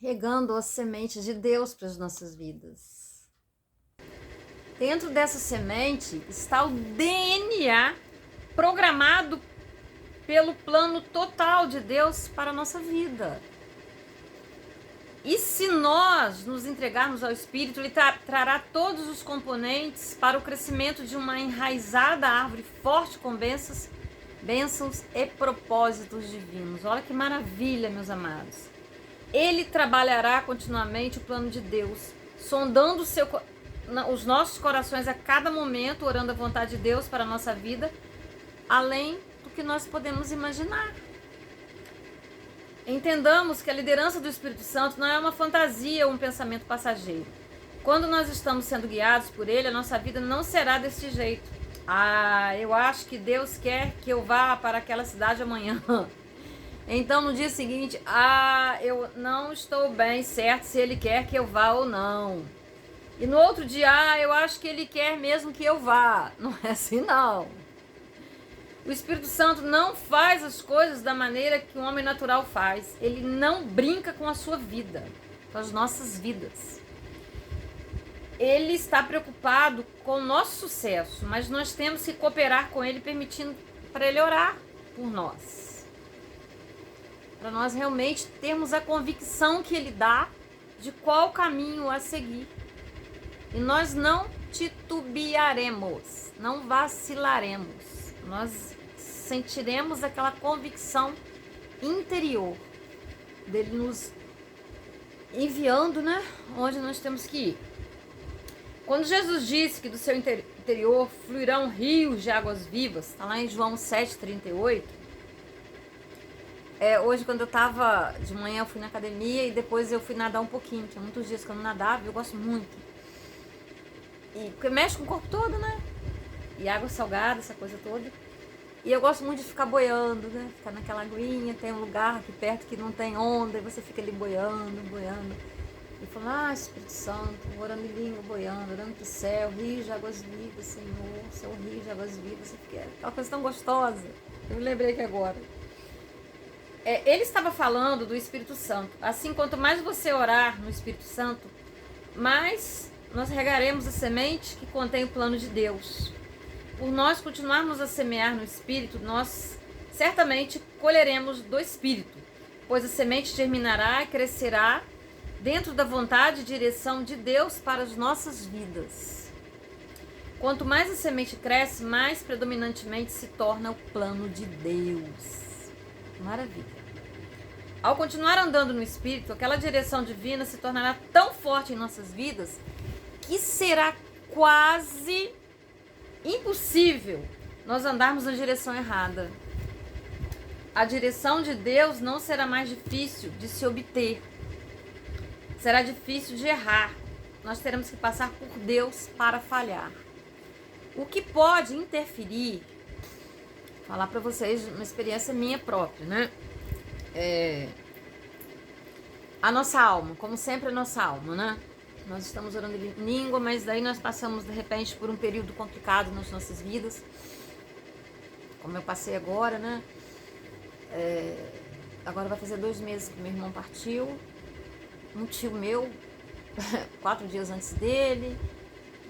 regando a semente de Deus para as nossas vidas. Dentro dessa semente está o DNA programado pelo plano total de Deus para a nossa vida. E se nós nos entregarmos ao Espírito, Ele trará todos os componentes para o crescimento de uma enraizada árvore forte com bênçãos e propósitos divinos. Olha que maravilha, meus amados. Ele trabalhará continuamente o plano de Deus, sondando os nossos corações a cada momento, orando a vontade de Deus para a nossa vida, além do que nós podemos imaginar. Entendamos que a liderança do Espírito Santo não é uma fantasia ou um pensamento passageiro. Quando nós estamos sendo guiados por Ele, a nossa vida não será desse jeito. Eu acho que Deus quer que eu vá para aquela cidade amanhã. Então, no dia seguinte, eu não estou bem certo se Ele quer que eu vá ou não. E no outro dia, eu acho que Ele quer mesmo que eu vá. Não é assim, não. O Espírito Santo não faz as coisas da maneira que um homem natural faz. Ele não brinca com a sua vida, com as nossas vidas. Ele está preocupado com o nosso sucesso, mas nós temos que cooperar com Ele, permitindo para Ele orar por nós. Para nós realmente termos a convicção que Ele dá de qual caminho a seguir. E nós não titubearemos, não vacilaremos. Nós sentiremos aquela convicção interior dele nos enviando, onde nós temos que ir. Quando Jesus disse que do seu interior fluirão rios de águas vivas, está lá em João 7,38. Hoje, quando eu estava de manhã, eu fui na academia e depois eu fui nadar um pouquinho. Tinha muitos dias que eu não nadava e eu gosto muito. Porque mexe com o corpo todo, E água salgada, essa coisa toda. E eu gosto muito de ficar boiando, Ficar naquela aguinha, tem um lugar aqui perto que não tem onda, e você fica ali boiando. E falando, Espírito Santo, orando em língua, boiando, orando pro céu, rio de águas vivas, Senhor, seu rio de águas vivas, você fica aquela coisa tão gostosa. Eu me lembrei que agora. Ele estava falando do Espírito Santo. Assim, quanto mais você orar no Espírito Santo, mais nós regaremos a semente que contém o plano de Deus. Por nós continuarmos a semear no Espírito, nós certamente colheremos do Espírito, pois a semente germinará e crescerá dentro da vontade e direção de Deus para as nossas vidas. Quanto mais a semente cresce, mais predominantemente se torna o plano de Deus. Maravilha. Ao continuar andando no Espírito, aquela direção divina se tornará tão forte em nossas vidas que será quase impossível nós andarmos na direção errada. A direção de Deus não será mais difícil de se obter. Será difícil de errar. Nós teremos que passar por Deus para falhar. O que pode interferir, falar para vocês uma experiência minha própria, a nossa alma, como sempre a nossa alma, Nós estamos orando em língua, mas daí nós passamos de repente por um período complicado nas nossas vidas, como eu passei agora, Agora vai fazer 2 meses que meu irmão partiu, um tio meu, 4 dias antes dele,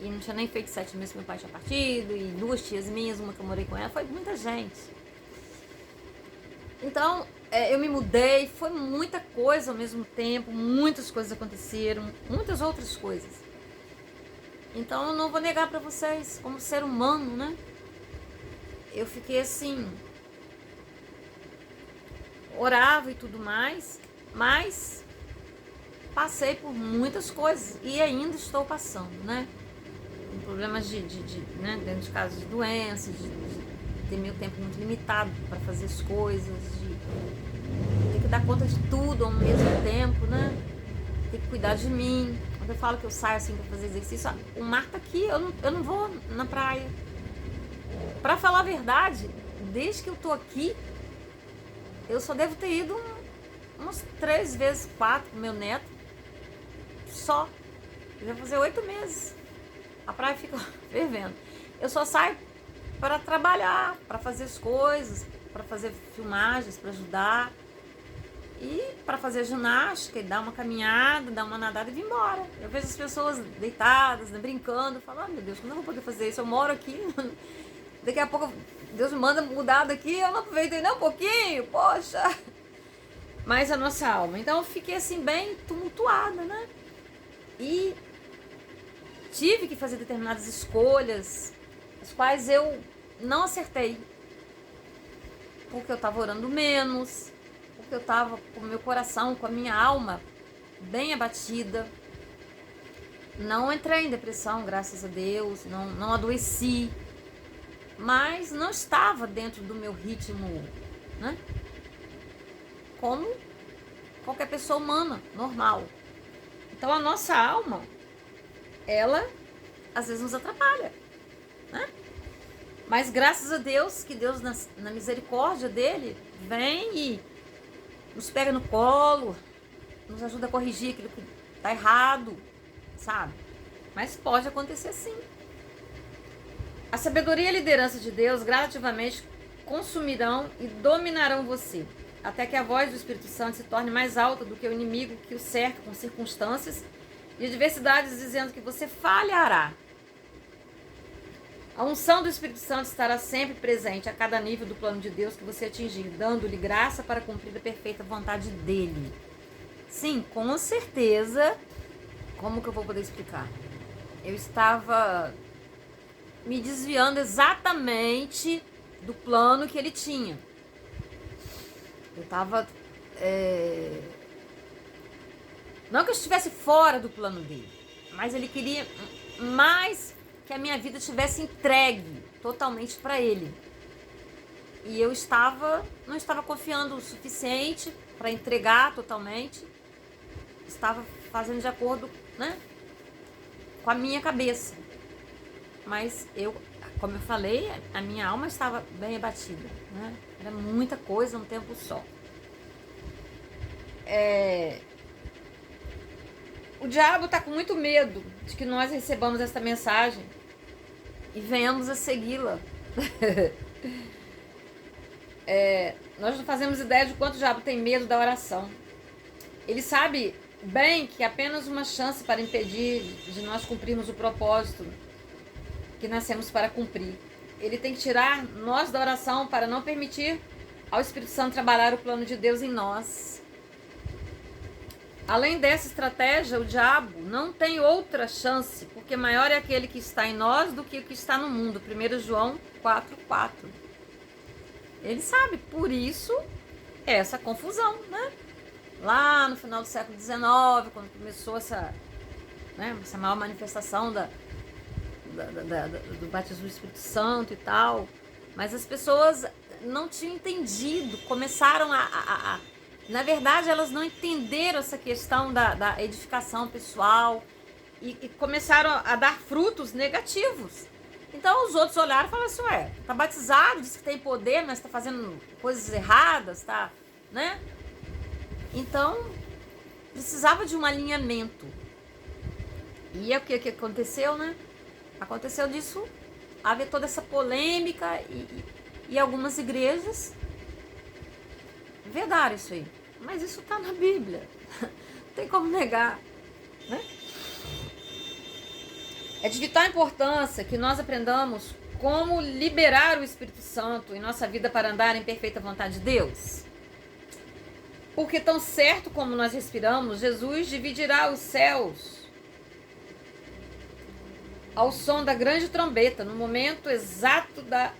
e não tinha nem feito 7 meses que meu pai tinha partido, e 2 tias minhas, uma que eu morei com ela, foi muita gente. Então, eu me mudei, foi muita coisa ao mesmo tempo, muitas coisas aconteceram, muitas outras coisas. Então, eu não vou negar pra vocês, como ser humano, eu fiquei assim, orava e tudo mais, mas passei por muitas coisas e ainda estou passando, Com problemas dentro de casa de doenças, de ter meu tempo muito limitado para fazer as coisas, de ter que dar conta de tudo ao mesmo tempo, Ter que cuidar de mim. Quando eu falo que eu saio assim para fazer exercício, o mar tá aqui, eu não vou na praia. Para falar a verdade, desde que eu tô aqui, eu só devo ter ido umas 3 vezes, 4 com meu neto, só. Já vai fazer 8 meses. A praia fica fervendo. Eu só saio para trabalhar, para fazer as coisas, para fazer filmagens, para ajudar. e para fazer ginástica, e dar uma caminhada, dar uma nadada e vir embora. Eu vejo as pessoas deitadas, né, brincando, falo, meu Deus, quando eu vou poder fazer isso? Eu moro aqui, daqui a pouco Deus me manda mudar daqui, eu não aproveitei nem um pouquinho, poxa. Mas a nossa alma. Então eu fiquei assim bem tumultuada, né? E tive que fazer determinadas escolhas, as quais eu não acertei. Porque eu estava orando menos, porque eu estava com o meu coração, com a minha alma bem abatida. Não entrei em depressão, graças a Deus, não adoeci, mas não estava dentro do meu ritmo, né? Como qualquer pessoa humana, normal. Então a nossa alma, ela às vezes nos atrapalha, né? Mas graças a Deus, que Deus na misericórdia dele vem e nos pega no colo, nos ajuda a corrigir aquilo que tá errado, sabe? Mas pode acontecer sim. A sabedoria e a liderança de Deus gradativamente consumirão e dominarão você, até que a voz do Espírito Santo se torne mais alta do que o inimigo que o cerca com circunstâncias e adversidades, dizendo que você falhará. A unção do Espírito Santo estará sempre presente a cada nível do plano de Deus que você atingir, dando-lhe graça para cumprir a perfeita vontade dele. Sim, com certeza. Como que eu vou poder explicar? Eu estava me desviando exatamente do plano que ele tinha. Eu estava... Não que eu estivesse fora do plano dele, mas ele queria mais que a minha vida estivesse entregue totalmente para ele. E eu não estava confiando o suficiente para entregar totalmente. Estava fazendo de acordo, né, com a minha cabeça. Mas como eu falei, a minha alma estava bem abatida, né? Era muita coisa num tempo só. O diabo está com muito medo de que nós recebamos esta mensagem e venhamos a segui-la. Nós não fazemos ideia de quanto o diabo tem medo da oração. Ele sabe bem que é apenas uma chance para impedir de nós cumprirmos o propósito que nascemos para cumprir. Ele tem que tirar nós da oração para não permitir ao Espírito Santo trabalhar o plano de Deus em nós. Além dessa estratégia, o diabo não tem outra chance, porque maior é aquele que está em nós do que o que está no mundo. 1 João 4,4. Ele sabe, por isso, essa confusão, né? Lá no final do século XIX, quando começou essa maior manifestação do batismo do Espírito Santo e tal. Mas as pessoas não tinham entendido, começaram na verdade, elas não entenderam essa questão da edificação pessoal e começaram a dar frutos negativos. Então os outros olharam e falaram assim, tá batizado, diz que tem poder, mas tá fazendo coisas erradas, tá, né? Então, precisava de um alinhamento. E é o que aconteceu, né? Aconteceu disso, haver toda essa polêmica e algumas igrejas vedaram isso aí. Mas isso tá na Bíblia. Não tem como negar, né? É de vital importância que nós aprendamos como liberar o Espírito Santo em nossa vida para andar em perfeita vontade de Deus. Porque tão certo como nós respiramos, Jesus dividirá os céus ao som da grande trombeta, no momento exato da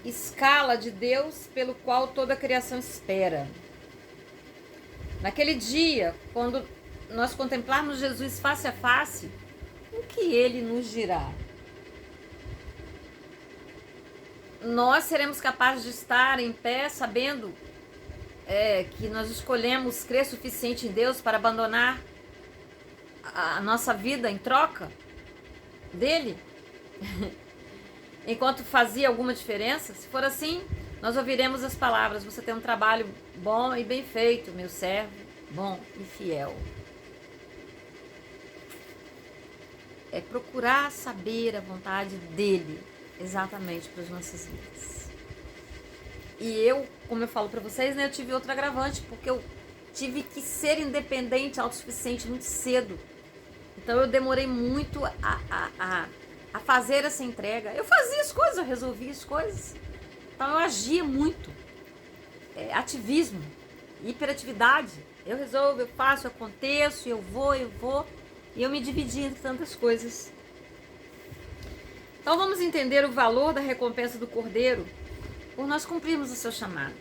escala de Deus pelo qual toda a criação espera. Naquele dia, quando nós contemplarmos Jesus face a face, o que ele nos dirá? Nós seremos capazes de estar em pé sabendo que nós escolhemos crer suficiente em Deus para abandonar a nossa vida em troca dele? Enquanto fazia alguma diferença? Se for assim, nós ouviremos as palavras: você tem um trabalho bom e bem feito, meu servo, bom e fiel. É procurar saber a vontade dele exatamente para as nossas vidas. E eu, como eu falo pra vocês, né, eu tive outro agravante, porque eu tive que ser independente, autossuficiente muito cedo. Então eu demorei muito a fazer essa entrega. Eu fazia as coisas, eu resolvia as coisas. Então eu agia muito. Ativismo, hiperatividade. Eu resolvo, eu faço, eu aconteço, eu vou. E eu me dividi entre tantas coisas. Então vamos entender o valor da recompensa do Cordeiro por nós cumprirmos o seu chamado.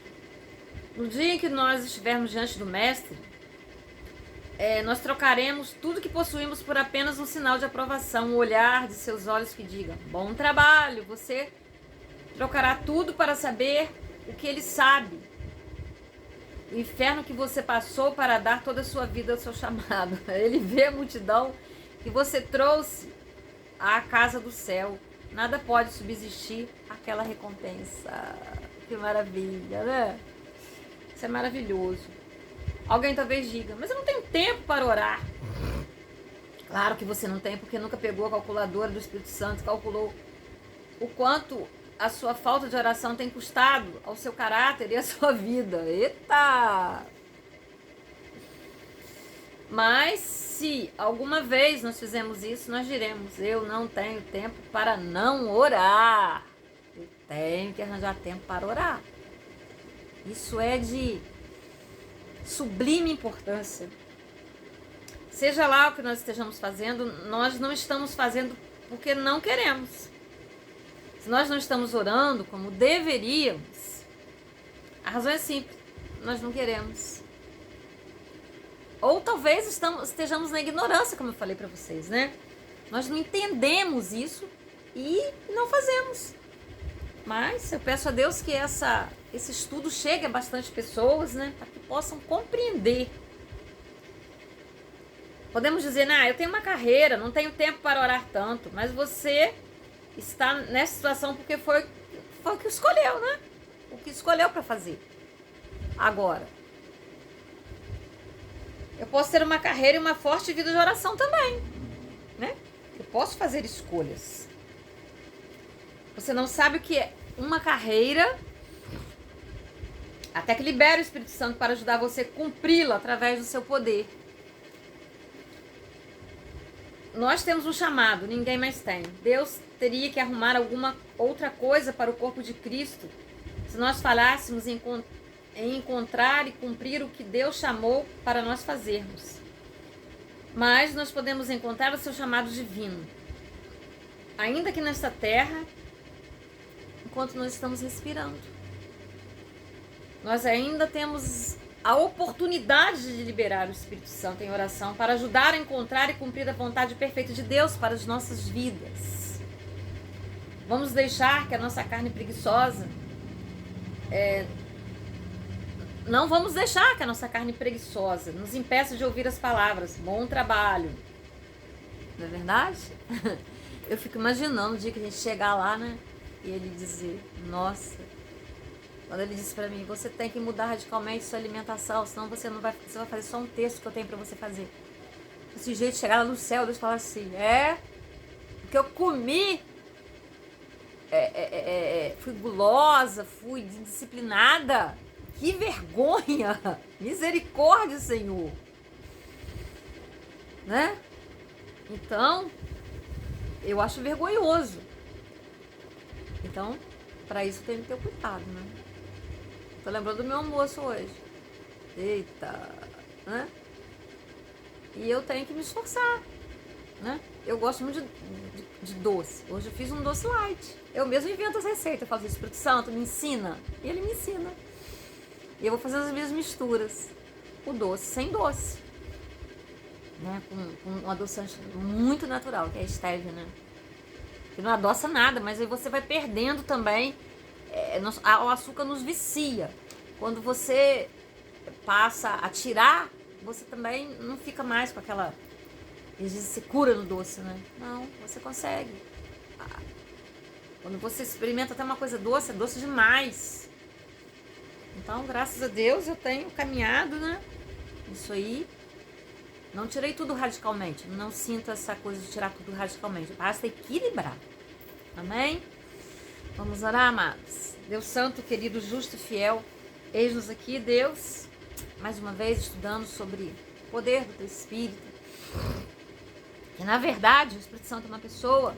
No dia em que nós estivermos diante do Mestre, nós trocaremos tudo que possuímos por apenas um sinal de aprovação, um olhar de seus olhos que diga: bom trabalho. Você trocará tudo para saber o que ele sabe. O inferno que você passou para dar toda a sua vida ao seu chamado. Ele vê a multidão que você trouxe à casa do céu. Nada pode subsistir àquela recompensa. Que maravilha, né? Isso é maravilhoso. Alguém talvez diga: mas eu não tenho tempo para orar. Claro que você não tem, porque nunca pegou a calculadora do Espírito Santo, calculou o quanto a sua falta de oração tem custado ao seu caráter e à sua vida. Eita! Mas se alguma vez nós fizemos isso, nós diremos: eu não tenho tempo para não orar. Eu tenho que arranjar tempo para orar. Isso é de sublime importância. Seja lá o que nós estejamos fazendo, nós não estamos fazendo porque não queremos. Se nós não estamos orando como deveríamos, a razão é simples: nós não queremos. Ou talvez estejamos na ignorância, como eu falei para vocês, né? Nós não entendemos isso e não fazemos. Mas eu peço a Deus que esse estudo chegue a bastante pessoas, né? Para que possam compreender. Podemos dizer: eu tenho uma carreira, não tenho tempo para orar tanto. Mas você está nessa situação porque foi o que escolheu, né? O que escolheu para fazer. Agora, eu posso ter uma carreira e uma forte vida de oração também, né? Eu posso fazer escolhas. Você não sabe o que é uma carreira até que libere o Espírito Santo para ajudar você a cumpri-la através do seu poder. Nós temos um chamado, ninguém mais tem. Deus teria que arrumar alguma outra coisa para o corpo de Cristo se nós falhássemos em encontrar e cumprir o que Deus chamou para nós fazermos. Mas nós podemos encontrar o seu chamado divino, ainda que nesta terra, enquanto nós estamos respirando. Nós ainda temos a oportunidade de liberar o Espírito Santo em oração para ajudar a encontrar e cumprir a vontade perfeita de Deus para as nossas vidas. Vamos deixar que a nossa carne preguiçosa não vamos deixar que a nossa carne preguiçosa nos impeça de ouvir as palavras: bom trabalho. Não é verdade? Eu fico imaginando o dia que a gente chegar lá, né? E ele dizer: nossa, quando ele disse pra mim: você tem que mudar radicalmente sua alimentação, senão você vai fazer só um texto que eu tenho pra você fazer. Esse jeito de chegar lá no céu, Deus fala assim: porque eu comi, fui gulosa, fui indisciplinada. Que vergonha! Misericórdia, Senhor! Né? Então, eu acho vergonhoso. Então, para isso tem que ter cuidado, né? Tô lembrando do meu almoço hoje. Eita! Né? E eu tenho que me esforçar, né? Eu gosto muito de doce. Hoje eu fiz um doce light. Eu mesmo invento as receitas. Eu falo: o Espírito Santo me ensina. E ele me ensina. E eu vou fazer as minhas misturas. O doce sem doce. Né? Com um adoçante muito natural, que é a stevia, né? Que não adoça nada, mas aí você vai perdendo também. O açúcar nos vicia. Quando você passa a tirar, você também não fica mais com aquela... Eles dizem: se cura no doce, né? Não, você consegue. Quando você experimenta até uma coisa doce, é doce demais. Então, graças a Deus, eu tenho caminhado, né? Isso aí. Não tirei tudo radicalmente. Não sinto essa coisa de tirar tudo radicalmente. Basta equilibrar. Amém? Vamos orar, amados. Deus santo, querido, justo e fiel, eis-nos aqui, Deus, mais uma vez estudando sobre o poder do Teu Espírito. Que na verdade o Espírito Santo é uma pessoa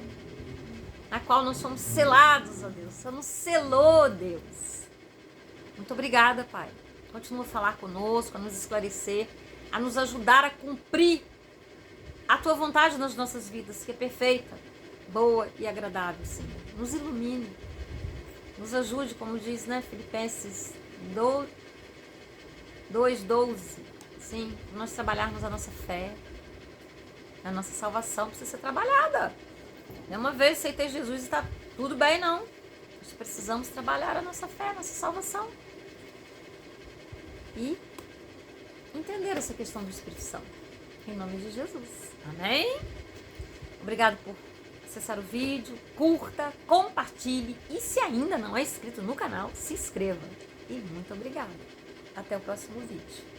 na qual nós somos selados, ó Deus. Você nos selou, Deus. Muito obrigada, Pai. Continua a falar conosco, a nos esclarecer, a nos ajudar a cumprir a Tua vontade nas nossas vidas, que é perfeita, boa e agradável, Senhor. Nos ilumine, nos ajude, como diz, né, Filipenses 2:12. Sim, nós trabalharmos a nossa fé, a nossa salvação precisa ser trabalhada. Não é uma vez aceitei Jesus e está tudo bem, não. Nós precisamos trabalhar a nossa fé, a nossa salvação. E entender essa questão do Espírito Santo. Em nome de Jesus. Amém? Obrigado por acessar o vídeo. Curta, compartilhe. E se ainda não é inscrito no canal, se inscreva. E muito obrigada. Até o próximo vídeo.